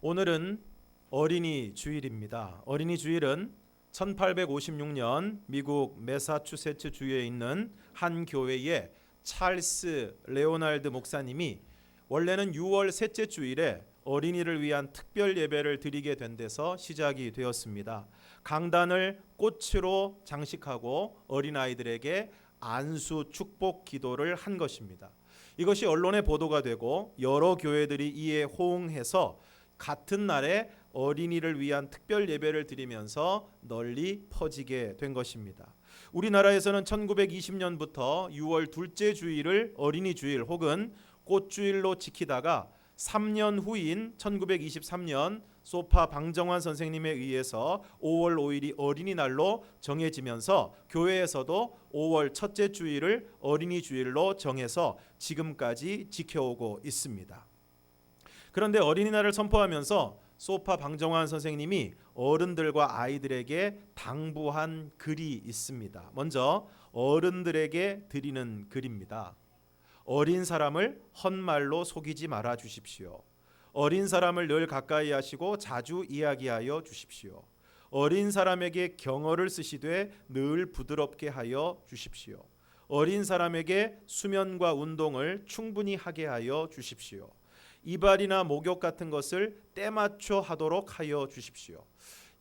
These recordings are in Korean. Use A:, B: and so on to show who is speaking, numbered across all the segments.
A: 오늘은 어린이 주일입니다. 어린이 주일은 1856년 미국 매사추세츠 주에 있는 한 교회의 찰스 레오날드 목사님이 원래는 6월 셋째 주일에 어린이를 위한 특별 예배를 드리게 된 데서 시작이 되었습니다. 강단을 꽃으로 장식하고 어린아이들에게 안수 축복 기도를 한 것입니다. 이것이 언론에 보도가 되고 여러 교회들이 이에 호응해서 같은 날에 어린이를 위한 특별 예배를 드리면서 널리 퍼지게 된 것입니다. 우리나라에서는 1920년부터 6월 둘째 주일을 어린이 주일 혹은 꽃주일로 지키다가 3년 후인 1923년 소파 방정환 선생님에 의해서 5월 5일이 어린이날로 정해지면서 교회에서도 5월 첫째 주일을 어린이 주일로 정해서 지금까지 지켜오고 있습니다. 그런데 어린이날을 선포하면서 소파 방정환 선생님이 어른들과 아이들에게 당부한 글이 있습니다. 먼저 어른들에게 드리는 글입니다. 어린 사람을 헛말로 속이지 말아 주십시오. 어린 사람을 늘 가까이 하시고 자주 이야기하여 주십시오. 어린 사람에게 경어를 쓰시되 늘 부드럽게 하여 주십시오. 어린 사람에게 수면과 운동을 충분히 하게 하여 주십시오. 이발이나 목욕 같은 것을 때맞춰 하도록 하여 주십시오.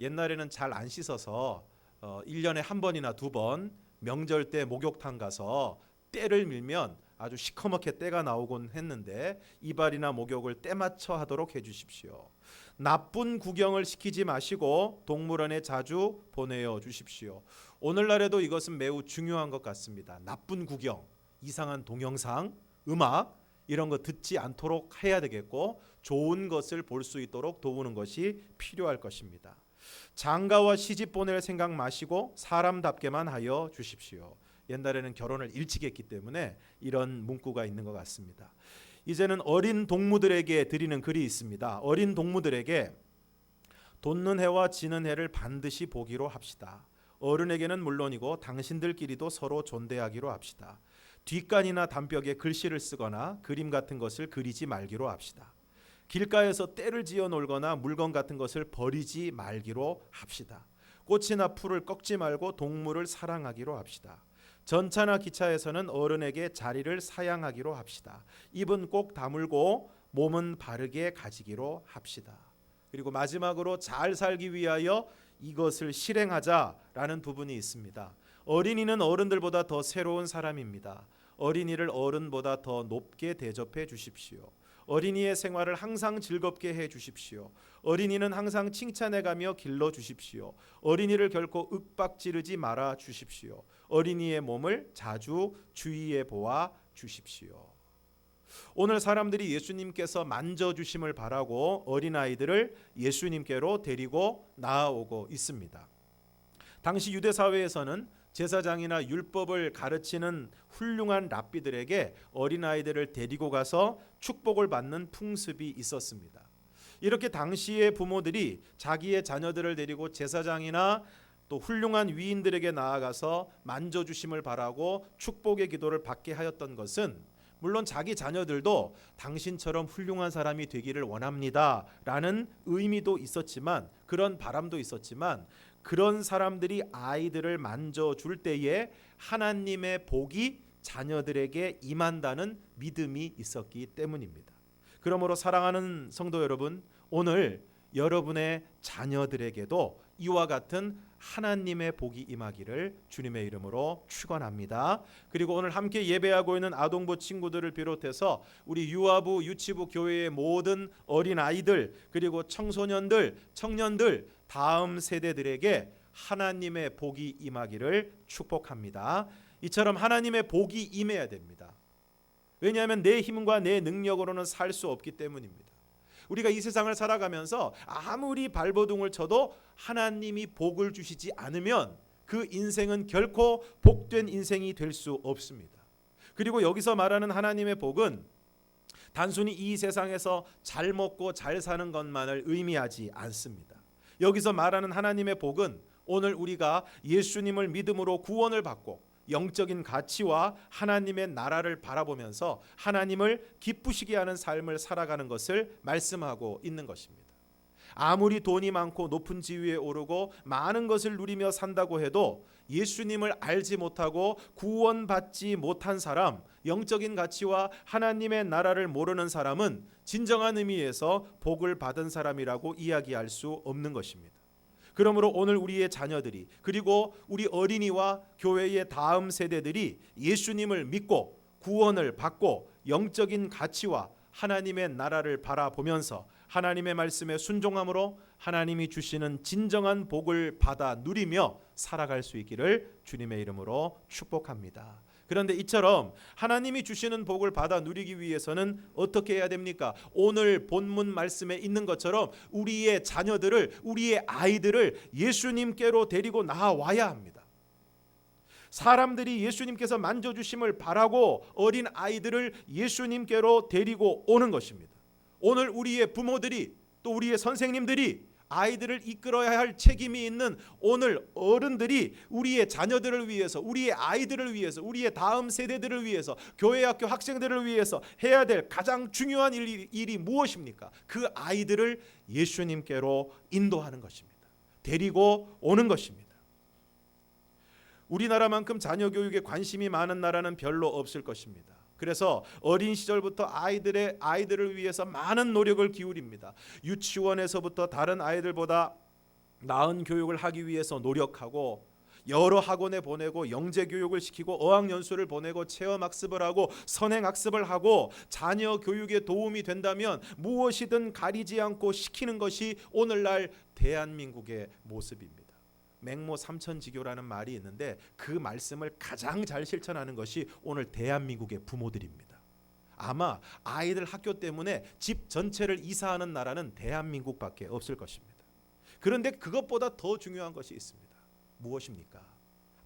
A: 옛날에는 잘 안 씻어서 1년에 한 번이나 두 번 명절 때 목욕탕 가서 때를 밀면 아주 시커멓게 때가 나오곤 했는데 이발이나 목욕을 때맞춰 하도록 해주십시오. 나쁜 구경을 시키지 마시고 동물원에 자주 보내어 주십시오. 오늘날에도 이것은 매우 중요한 것 같습니다. 나쁜 구경, 이상한 동영상, 음악 이런 거 듣지 않도록 해야 되겠고 좋은 것을 볼 수 있도록 도우는 것이 필요할 것입니다. 장가와 시집 보낼 생각 마시고 사람답게만 하여 주십시오. 옛날에는 결혼을 일찍 했기 때문에 이런 문구가 있는 것 같습니다. 이제는 어린 동무들에게 드리는 글이 있습니다. 어린 동무들에게 돋는 해와 지는 해를 반드시 보기로 합시다. 어른에게는 물론이고 당신들끼리도 서로 존대하기로 합시다. 뒷간이나 담벽에 글씨를 쓰거나 그림 같은 것을 그리지 말기로 합시다. 길가에서 떼를 지어 놀거나 물건 같은 것을 버리지 말기로 합시다. 꽃이나 풀을 꺾지 말고 동물을 사랑하기로 합시다. 전차나 기차에서는 어른에게 자리를 사양하기로 합시다. 입은 꼭 다물고 몸은 바르게 가지기로 합시다. 그리고 마지막으로 잘 살기 위하여 이것을 실행하자라는 부분이 있습니다. 어린이는 어른들보다 더 새로운 사람입니다. 어린이를 어른보다 더 높게 대접해 주십시오. 어린이의 생활을 항상 즐겁게 해 주십시오. 어린이는 항상 칭찬해가며 길러 주십시오. 어린이를 결코 윽박지르지 말아 주십시오. 어린이의 몸을 자주 주의해 보아 주십시오. 오늘 사람들이 예수님께서 만져주심을 바라고 어린아이들을 예수님께로 데리고 나아오고 있습니다. 당시 유대 사회에서는 제사장이나 율법을 가르치는 훌륭한 랍비들에게 어린아이들을 데리고 가서 축복을 받는 풍습이 있었습니다. 이렇게 당시의 부모들이 자기의 자녀들을 데리고 제사장이나 또 훌륭한 위인들에게 나아가서 만져주심을 바라고 축복의 기도를 받게 하였던 것은 물론 자기 자녀들도 당신처럼 훌륭한 사람이 되기를 원합니다 라는 의미도 있었지만 그런 바람도 있었지만 그런 사람들이 아이들을 만져줄 때에 하나님의 복이 자녀들에게 임한다는 믿음이 있었기 때문입니다. 그러므로 사랑하는 성도 여러분, 오늘 여러분의 자녀들에게도 이와 같은 하나님의 복이 임하기를 주님의 이름으로 축원합니다. 그리고 오늘 함께 예배하고 있는 아동부 친구들을 비롯해서 우리 유아부, 유치부 교회의 모든 어린아이들 그리고 청소년들, 청년들 다음 세대들에게 하나님의 복이 임하기를 축복합니다. 이처럼 하나님의 복이 임해야 됩니다. 왜냐하면 내 힘과 내 능력으로는 살 수 없기 때문입니다. 우리가 이 세상을 살아가면서 아무리 발버둥을 쳐도 하나님이 복을 주시지 않으면 그 인생은 결코 복된 인생이 될 수 없습니다. 그리고 여기서 말하는 하나님의 복은 단순히 이 세상에서 잘 먹고 잘 사는 것만을 의미하지 않습니다. 여기서 말하는 하나님의 복은 오늘 우리가 예수님을 믿음으로 구원을 받고 영적인 가치와 하나님의 나라를 바라보면서 하나님을 기쁘시게 하는 삶을 살아가는 것을 말씀하고 있는 것입니다. 아무리 돈이 많고 높은 지위에 오르고 많은 것을 누리며 산다고 해도 예수님을 알지 못하고 구원받지 못한 사람, 영적인 가치와 하나님의 나라를 모르는 사람은 진정한 의미에서 복을 받은 사람이라고 이야기할 수 없는 것입니다. 그러므로 오늘 우리의 자녀들이, 그리고 우리 어린이와 교회의 다음 세대들이 예수님을 믿고 구원을 받고 영적인 가치와 하나님의 나라를 바라보면서 하나님의 말씀에 순종함으로 하나님이 주시는 진정한 복을 받아 누리며 살아갈 수 있기를 주님의 이름으로 축복합니다. 그런데 이처럼 하나님이 주시는 복을 받아 누리기 위해서는 어떻게 해야 됩니까? 오늘 본문 말씀에 있는 것처럼 우리의 자녀들을, 우리의 아이들을 예수님께로 데리고 나와야 합니다. 사람들이 예수님께서 만져주심을 바라고 어린 아이들을 예수님께로 데리고 오는 것입니다. 오늘 우리의 부모들이, 또 우리의 선생님들이 아이들을 이끌어야 할 책임이 있는 오늘 어른들이 우리의 자녀들을 위해서, 우리의 아이들을 위해서, 우리의 다음 세대들을 위해서, 교회 학교 학생들을 위해서 해야 될 가장 중요한 일이 무엇입니까? 그 아이들을 예수님께로 인도하는 것입니다. 데리고 오는 것입니다. 우리나라만큼 자녀 교육에 관심이 많은 나라는 별로 없을 것입니다. 그래서 어린 시절부터 아이들을 위해서 많은 노력을 기울입니다. 유치원에서부터 다른 아이들보다 나은 교육을 하기 위해서 노력하고 여러 학원에 보내고 영재 교육을 시키고 어학연수를 보내고 체험학습을 하고 선행학습을 하고 자녀 교육에 도움이 된다면 무엇이든 가리지 않고 시키는 것이 오늘날 대한민국의 모습입니다. 맹모 삼천지교라는 말이 있는데 그 말씀을 가장 잘 실천하는 것이 오늘 대한민국의 부모들입니다. 아마 아이들 학교 때문에 집 전체를 이사하는 나라는 대한민국밖에 없을 것입니다. 그런데 그것보다 더 중요한 것이 있습니다. 무엇입니까?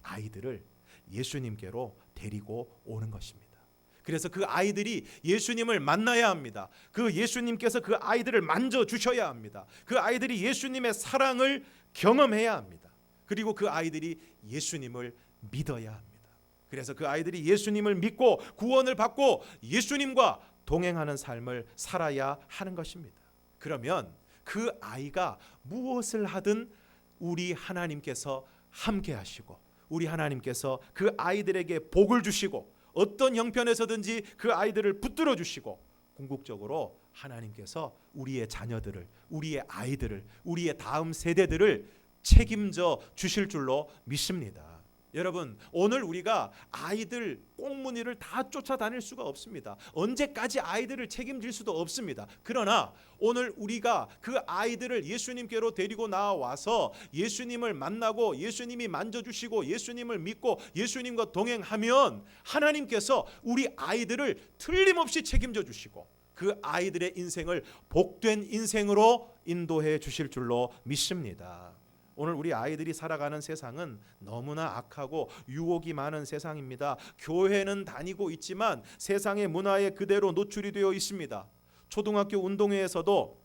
A: 아이들을 예수님께로 데리고 오는 것입니다. 그래서 그 아이들이 예수님을 만나야 합니다. 그 예수님께서 그 아이들을 만져주셔야 합니다. 그 아이들이 예수님의 사랑을 경험해야 합니다. 그리고 그 아이들이 예수님을 믿어야 합니다. 그래서 그 아이들이 예수님을 믿고 구원을 받고 예수님과 동행하는 삶을 살아야 하는 것입니다. 그러면 그 아이가 무엇을 하든 우리 하나님께서 함께 하시고 우리 하나님께서 그 아이들에게 복을 주시고 어떤 형편에서든지 그 아이들을 붙들어 주시고 궁극적으로 하나님께서 우리의 자녀들을, 우리의 아이들을, 우리의 다음 세대들을 책임져 주실 줄로 믿습니다. 여러분, 오늘 우리가 아이들 꽁무니를 다 쫓아다닐 수가 없습니다. 언제까지 아이들을 책임질 수도 없습니다. 그러나 오늘 우리가 그 아이들을 예수님께로 데리고 나와서 예수님을 만나고 예수님이 만져주시고 예수님을 믿고 예수님과 동행하면 하나님께서 우리 아이들을 틀림없이 책임져 주시고 그 아이들의 인생을 복된 인생으로 인도해 주실 줄로 믿습니다. 오늘 우리 아이들이 살아가는 세상은 너무나 악하고 유혹이 많은 세상입니다. 교회는 다니고 있지만 세상의 문화에 그대로 노출이 되어 있습니다. 초등학교 운동회에서도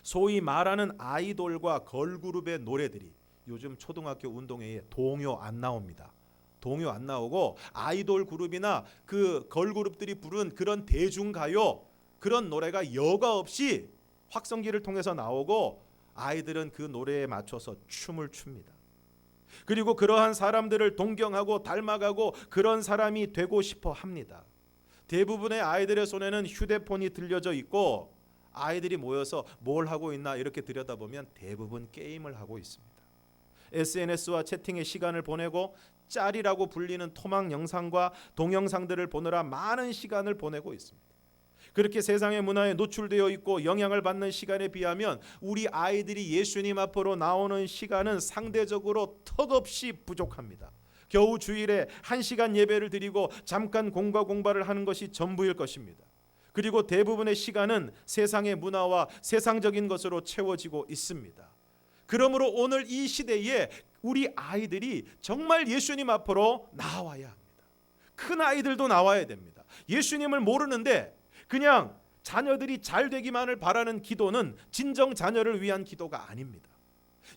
A: 소위 말하는 아이돌과 걸그룹의 노래들이 요즘 초등학교 운동회에 동요 안 나옵니다. 동요 안 나오고 아이돌 그룹이나 그 걸그룹들이 부른 그런 대중가요, 그런 노래가 여과 없이 확성기를 통해서 나오고 아이들은 그 노래에 맞춰서 춤을 춥니다. 그리고 그러한 사람들을 동경하고 닮아가고 그런 사람이 되고 싶어 합니다. 대부분의 아이들의 손에는 휴대폰이 들려져 있고 아이들이 모여서 뭘 하고 있나 이렇게 들여다보면 대부분 게임을 하고 있습니다. SNS와 채팅의 시간을 보내고 짤이라고 불리는 토막 영상과 동영상들을 보느라 많은 시간을 보내고 있습니다. 그렇게 세상의 문화에 노출되어 있고 영향을 받는 시간에 비하면 우리 아이들이 예수님 앞으로 나오는 시간은 상대적으로 턱없이 부족합니다. 겨우 주일에 1시간 예배를 드리고 잠깐 공과 공부를 하는 것이 전부일 것입니다. 그리고 대부분의 시간은 세상의 문화와 세상적인 것으로 채워지고 있습니다. 그러므로 오늘 이 시대에 우리 아이들이 정말 예수님 앞으로 나와야 합니다. 큰 아이들도 나와야 됩니다. 예수님을 모르는데 그냥 자녀들이 잘 되기만을 바라는 기도는 진정 자녀를 위한 기도가 아닙니다.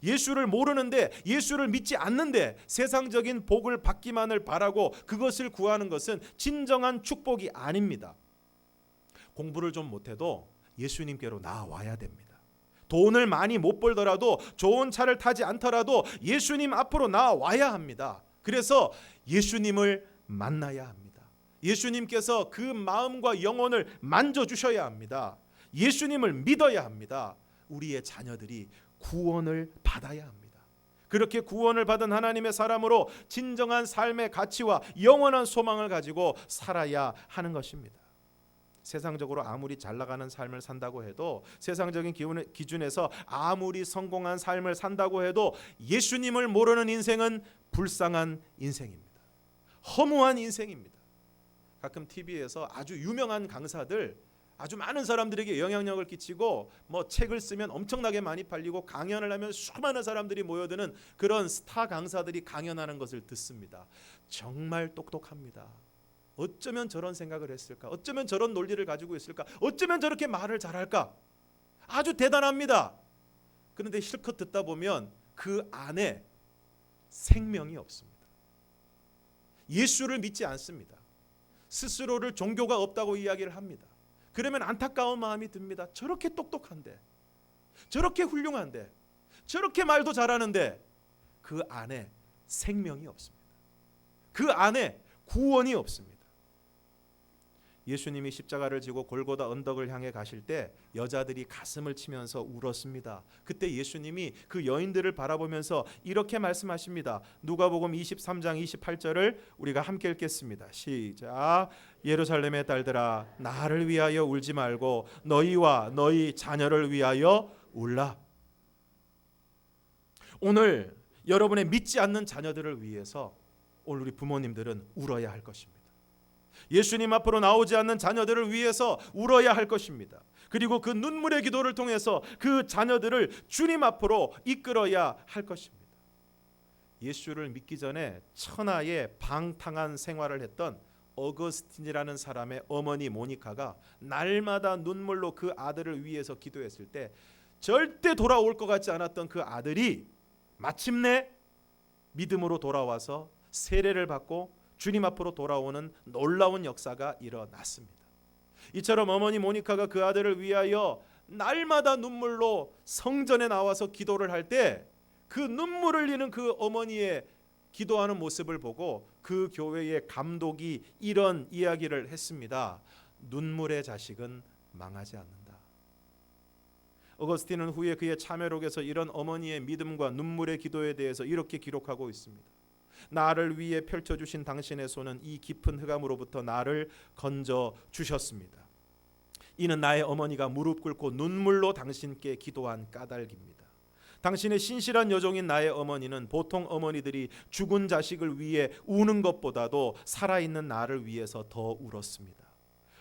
A: 예수를 모르는데, 예수를 믿지 않는데 세상적인 복을 받기만을 바라고 그것을 구하는 것은 진정한 축복이 아닙니다. 공부를 좀 못해도 예수님께로 나와야 됩니다. 돈을 많이 못 벌더라도 좋은 차를 타지 않더라도 예수님 앞으로 나와야 합니다. 그래서 예수님을 만나야 합니다. 예수님께서 그 마음과 영혼을 만져주셔야 합니다. 예수님을 믿어야 합니다. 우리의 자녀들이 구원을 받아야 합니다. 그렇게 구원을 받은 하나님의 사람으로 진정한 삶의 가치와 영원한 소망을 가지고 살아야 하는 것입니다. 세상적으로 아무리 잘 나가는 삶을 산다고 해도, 세상적인 기준에서 아무리 성공한 삶을 산다고 해도 예수님을 모르는 인생은 불쌍한 인생입니다. 허무한 인생입니다. 가끔 TV에서 아주 유명한 강사들, 아주 많은 사람들에게 영향력을 끼치고 책을 쓰면 엄청나게 많이 팔리고 강연을 하면 수많은 사람들이 모여드는 그런 스타 강사들이 강연하는 것을 듣습니다. 정말 똑똑합니다. 어쩌면 저런 생각을 했을까? 어쩌면 저런 논리를 가지고 있을까? 어쩌면 저렇게 말을 잘할까? 아주 대단합니다. 그런데 실컷 듣다 보면 그 안에 생명이 없습니다. 예수를 믿지 않습니다. 스스로를 종교가 없다고 이야기를 합니다. 그러면 안타까운 마음이 듭니다. 저렇게 똑똑한데, 저렇게 훌륭한데, 저렇게 말도 잘하는데 그 안에 생명이 없습니다. 그 안에 구원이 없습니다. 예수님이 십자가를 지고 골고다 언덕을 향해 가실 때 여자들이 가슴을 치면서 울었습니다. 그때 예수님이 그 여인들을 바라보면서 이렇게 말씀하십니다. 누가복음 23장 28절을 우리가 함께 읽겠습니다. 시작. 예루살렘의 딸들아, 나를 위하여 울지 말고 너희와 너희 자녀를 위하여 울라. 오늘 여러분의 믿지 않는 자녀들을 위해서 오늘 우리 부모님들은 울어야 할 것입니다. 예수님 앞으로 나오지 않는 자녀들을 위해서 울어야 할 것입니다. 그리고 그 눈물의 기도를 통해서 그 자녀들을 주님 앞으로 이끌어야 할 것입니다. 예수를 믿기 전에 천하의 방탕한 생활을 했던 어거스틴이라는 사람의 어머니 모니카가 날마다 눈물로 그 아들을 위해서 기도했을 때 절대 돌아올 것 같지 않았던 그 아들이 마침내 믿음으로 돌아와서 세례를 받고 주님 앞으로 돌아오는 놀라운 역사가 일어났습니다. 이처럼 어머니 모니카가 그 아들을 위하여 날마다 눈물로 성전에 나와서 기도를 할 때 그 눈물을 흘리는 그 어머니의 기도하는 모습을 보고 그 교회의 감독이 이런 이야기를 했습니다. 눈물의 자식은 망하지 않는다. 어거스틴은 후에 그의 참회록에서 이런 어머니의 믿음과 눈물의 기도에 대해서 이렇게 기록하고 있습니다. 나를 위해 펼쳐주신 당신의 손은 이 깊은 흑암으로부터 나를 건져 주셨습니다. 이는 나의 어머니가 무릎 꿇고 눈물로 당신께 기도한 까닭입니다. 당신의 신실한 여종인 나의 어머니는 보통 어머니들이 죽은 자식을 위해 우는 것보다도 살아있는 나를 위해서 더 울었습니다.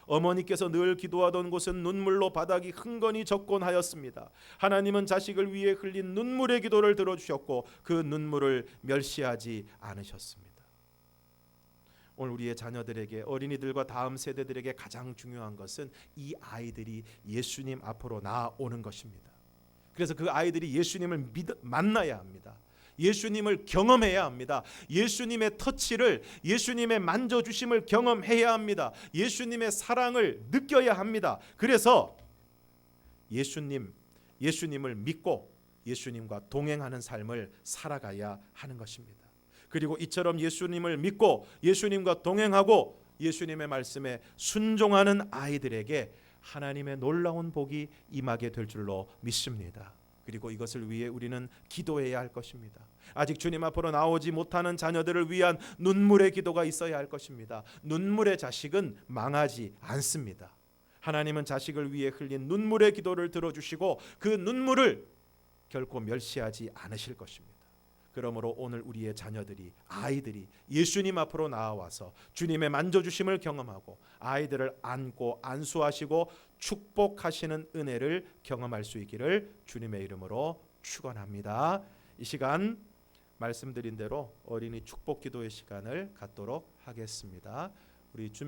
A: 어머니께서 늘 기도하던 곳은 눈물로 바닥이 흥건히 젖곤 하였습니다. 하나님은 자식을 위해 흘린 눈물의 기도를 들어주셨고 그 눈물을 멸시하지 않으셨습니다. 오늘 우리의 자녀들에게, 어린이들과 다음 세대들에게 가장 중요한 것은 이 아이들이 예수님 앞으로 나아오는 것입니다. 그래서 그 아이들이 예수님을 만나야 합니다. 예수님을 경험해야 합니다. 예수님의 터치를, 예수님의 만져주심을 경험해야 합니다. 예수님의 사랑을 느껴야 합니다. 그래서 예수님을 믿고 예수님과 동행하는 삶을 살아가야 하는 것입니다. 그리고 이처럼 예수님을 믿고 예수님과 동행하고 예수님의 말씀에 순종하는 아이들에게 하나님의 놀라운 복이 임하게 될 줄로 믿습니다. 그리고 이것을 위해 우리는 기도해야 할 것입니다. 아직 주님 앞으로 나오지 못하는 자녀들을 위한 눈물의 기도가 있어야 할 것입니다. 눈물의 자식은 망하지 않습니다. 하나님은 자식을 위해 흘린 눈물의 기도를 들어주시고 그 눈물을 결코 멸시하지 않으실 것입니다. 그러므로 오늘 우리의 자녀들이, 아이들이 예수님 앞으로 나와서 주님의 만져주심을 경험하고 아이들을 안고 안수하시고 축복하시는 은혜를 경험할 수 있기를 주님의 이름으로 축원합니다. 이 시간 말씀드린 대로 어린이 축복 기도의 시간을 갖도록 하겠습니다. 우리 준비